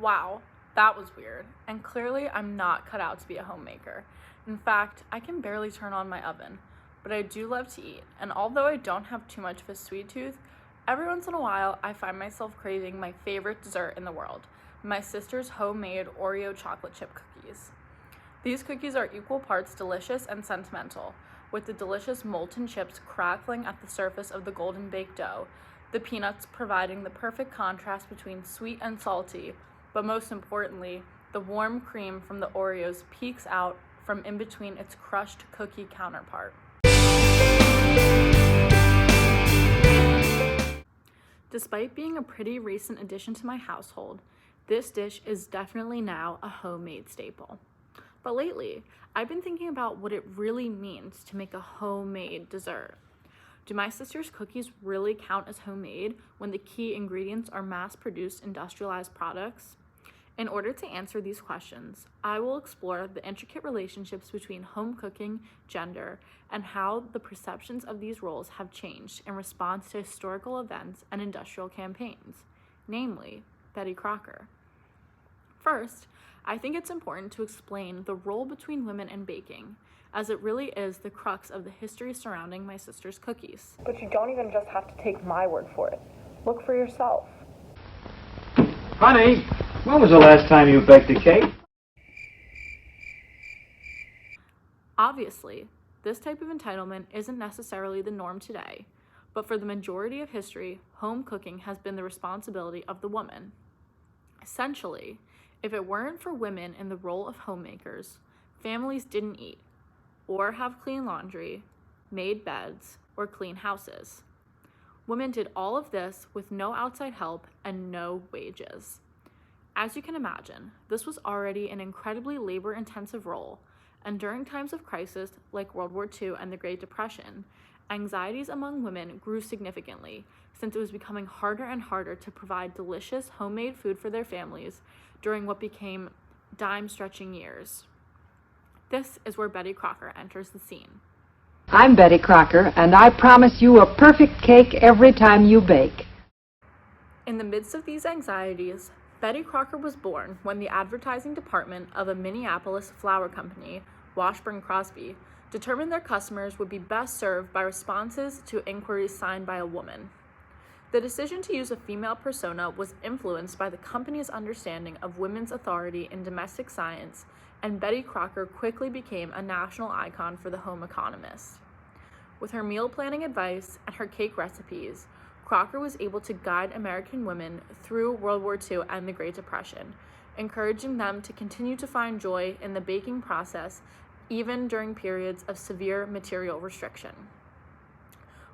Wow, that was weird, and clearly I'm not cut out to be a homemaker. In fact, I can barely turn on my oven, but I do love to eat, and although I don't have too much of a sweet tooth, every once in a while I find myself craving my favorite dessert in the world, my sister's homemade Oreo chocolate chip cookies. These cookies are equal parts delicious and sentimental, with the delicious molten chips crackling at the surface of the golden baked dough, the peanuts providing the perfect contrast between sweet and salty, but most importantly, the warm cream from the Oreos peeks out from in between its crushed cookie counterpart. Despite being a pretty recent addition to my household, this dish is definitely now a homemade staple. But lately, I've been thinking about what it really means to make a homemade dessert. Do my sister's cookies really count as homemade when the key ingredients are mass-produced industrialized products? In order to answer these questions, I will explore the intricate relationships between home cooking, gender, and how the perceptions of these roles have changed in response to historical events and industrial campaigns, namely Betty Crocker. First, I think it's important to explain the role between women in baking, as it really is the crux of the history surrounding my sister's cookies. But you don't even just have to take my word for it. Look for yourself. Honey, when was the last time you baked a cake? Obviously, this type of entitlement isn't necessarily the norm today, but for the majority of history, home cooking has been the responsibility of the woman. Essentially, if it weren't for women in the role of homemakers, families didn't eat, or have clean laundry, made beds, or clean houses. Women did all of this with no outside help and no wages. As you can imagine, this was already an incredibly labor-intensive role, and during times of crisis like World War II and the Great Depression, anxieties among women grew significantly since it was becoming harder and harder to provide delicious homemade food for their families during what became dime-stretching years. This is where Betty Crocker enters the scene. I'm Betty Crocker, and I promise you a perfect cake every time you bake. In the midst of these anxieties, Betty Crocker was born when the advertising department of a Minneapolis flour company, Washburn Crosby, determined their customers would be best served by responses to inquiries signed by a woman. The decision to use a female persona was influenced by the company's understanding of women's authority in domestic science, and Betty Crocker quickly became a national icon for the home economist. With her meal planning advice and her cake recipes, Crocker was able to guide American women through World War II and the Great Depression, encouraging them to continue to find joy in the baking process even during periods of severe material restriction.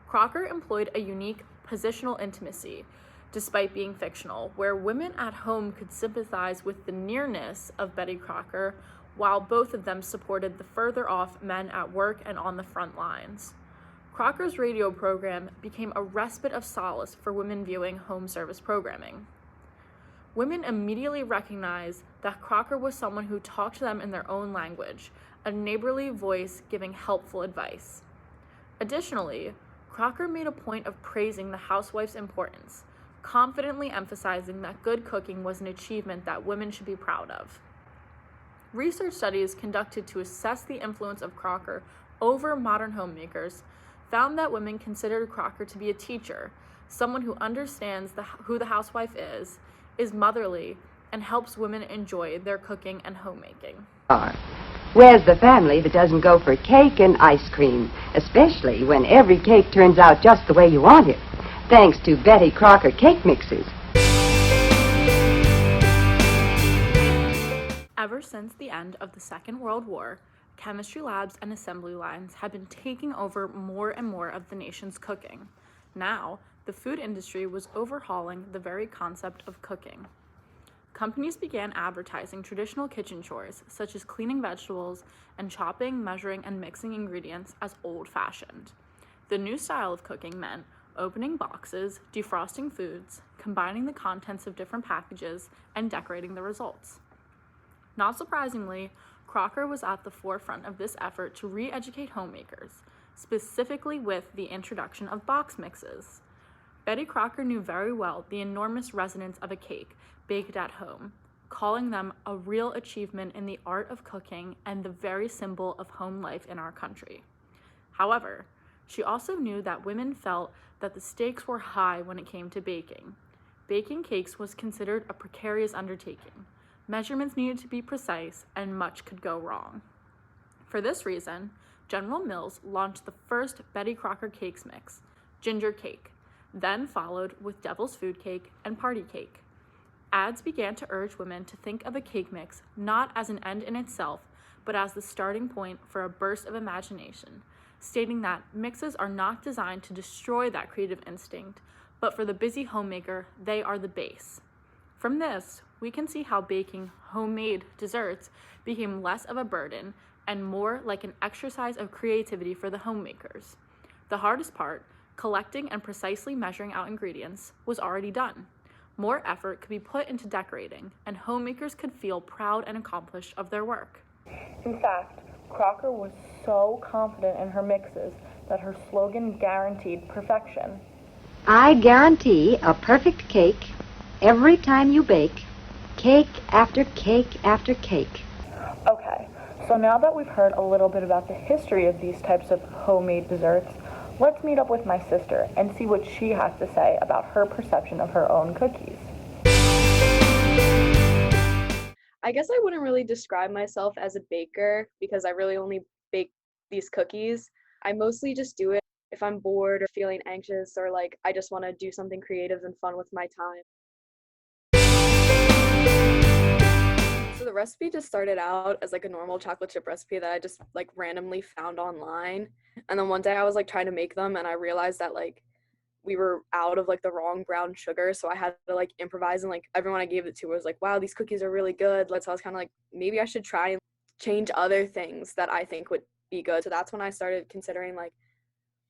Crocker employed a unique positional intimacy, despite being fictional, where women at home could sympathize with the nearness of Betty Crocker, while both of them supported the further off men at work and on the front lines. Crocker's radio program became a respite of solace for women viewing home service programming. Women immediately recognized that Crocker was someone who talked to them in their own language, a neighborly voice giving helpful advice. Additionally, Crocker made a point of praising the housewife's importance, confidently emphasizing that good cooking was an achievement that women should be proud of. Research studies conducted to assess the influence of Crocker over modern homemakers found that women considered Crocker to be a teacher, someone who understands who the housewife is motherly, and helps women enjoy their cooking and homemaking. Where's the family that doesn't go for cake and ice cream, especially when every cake turns out just the way you want it, thanks to Betty Crocker cake mixes. Ever since the end of the Second World War, chemistry labs and assembly lines have been taking over more and more of the nation's cooking. Now, the food industry was overhauling the very concept of cooking. Companies began advertising traditional kitchen chores, such as cleaning vegetables and chopping, measuring, and mixing ingredients, as old-fashioned. The new style of cooking meant opening boxes, defrosting foods, combining the contents of different packages, and decorating the results. Not surprisingly, Crocker was at the forefront of this effort to re-educate homemakers, specifically with the introduction of box mixes. Betty Crocker knew very well the enormous resonance of a cake baked at home, calling them a real achievement in the art of cooking and the very symbol of home life in our country. However, she also knew that women felt that the stakes were high when it came to baking. Baking cakes was considered a precarious undertaking. Measurements needed to be precise, and much could go wrong. For this reason, General Mills launched the first Betty Crocker cakes mix, ginger cake, then followed with devil's food cake and party cake. Ads began to urge women to think of a cake mix not as an end in itself, but as the starting point for a burst of imagination, stating that mixes are not designed to destroy that creative instinct, but for the busy homemaker, they are the base. From this, we can see how baking homemade desserts became less of a burden and more like an exercise of creativity for the homemakers. The hardest part, collecting and precisely measuring out ingredients, was already done. More effort could be put into decorating, and homemakers could feel proud and accomplished of their work. In fact, Crocker was so confident in her mixes that her slogan guaranteed perfection. I guarantee a perfect cake every time you bake, cake after cake after cake. Okay, so now that we've heard a little bit about the history of these types of homemade desserts, let's meet up with my sister and see what she has to say about her perception of her own cookies. I guess I wouldn't really describe myself as a baker because I really only bake these cookies. I mostly just do it if I'm bored or feeling anxious or like I just want to do something creative and fun with my time. So the recipe just started out as like a normal chocolate chip recipe that I just like randomly found online. And then one day I was like trying to make them and I realized that like we were out of like the wrong brown sugar, so I had to like improvise, and like everyone I gave it to was like, wow, these cookies are really good. So I was kind of like, maybe I should try and change other things that I think would be good. So that's when I started considering like,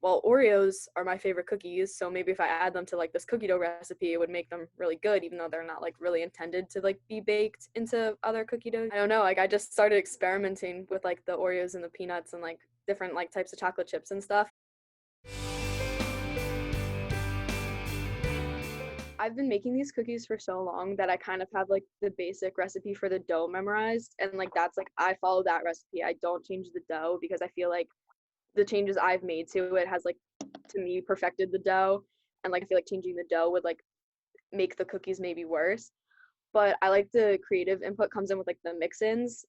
well, Oreos are my favorite cookies, so maybe if I add them to like this cookie dough recipe, it would make them really good, even though they're not like really intended to like be baked into other cookie dough. I don't know, like I just started experimenting with like the Oreos and the peanuts and like different like types of chocolate chips and stuff. I've been making these cookies for so long that I kind of have like the basic recipe for the dough memorized, and like that's like I follow that recipe. I don't change the dough because I feel like the changes I've made to it has like to me perfected the dough, and like I feel like changing the dough would like make the cookies maybe worse. But I like the creative input comes in with like the mix-ins.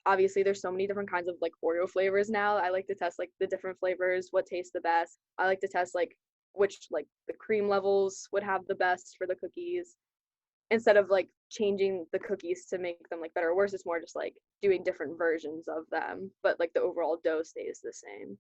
Obviously there's so many different kinds of like Oreo flavors now. I like to test like the different flavors, what tastes the best. I like to test like which like the cream levels would have the best for the cookies. Instead of like changing the cookies to make them like better or worse, it's more just like doing different versions of them, but like the overall dough stays the same.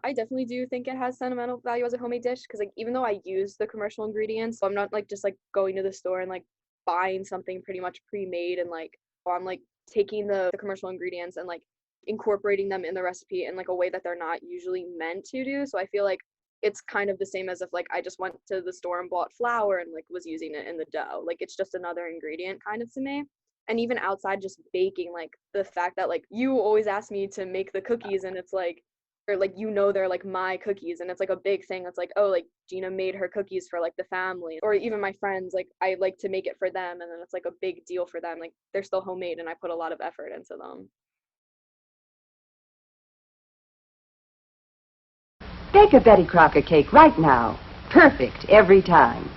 I definitely do think it has sentimental value as a homemade dish because like even though I use the commercial ingredients, so I'm not like just like going to the store and like buying something pretty much pre-made and like I'm like taking the commercial ingredients and like incorporating them in the recipe in like a way that they're not usually meant to do. So I feel like it's kind of the same as if like I just went to the store and bought flour and like was using it in the dough. Like it's just another ingredient kind of to me. And even outside just baking, like the fact that like you always ask me to make the cookies and it's like or like they're like my cookies and it's like a big thing. It's like, oh, like Gina made her cookies for like the family or even my friends, like I like to make it for them and then it's like a big deal for them. Like they're still homemade and I put a lot of effort into them. Bake a Betty Crocker cake right now. Perfect every time.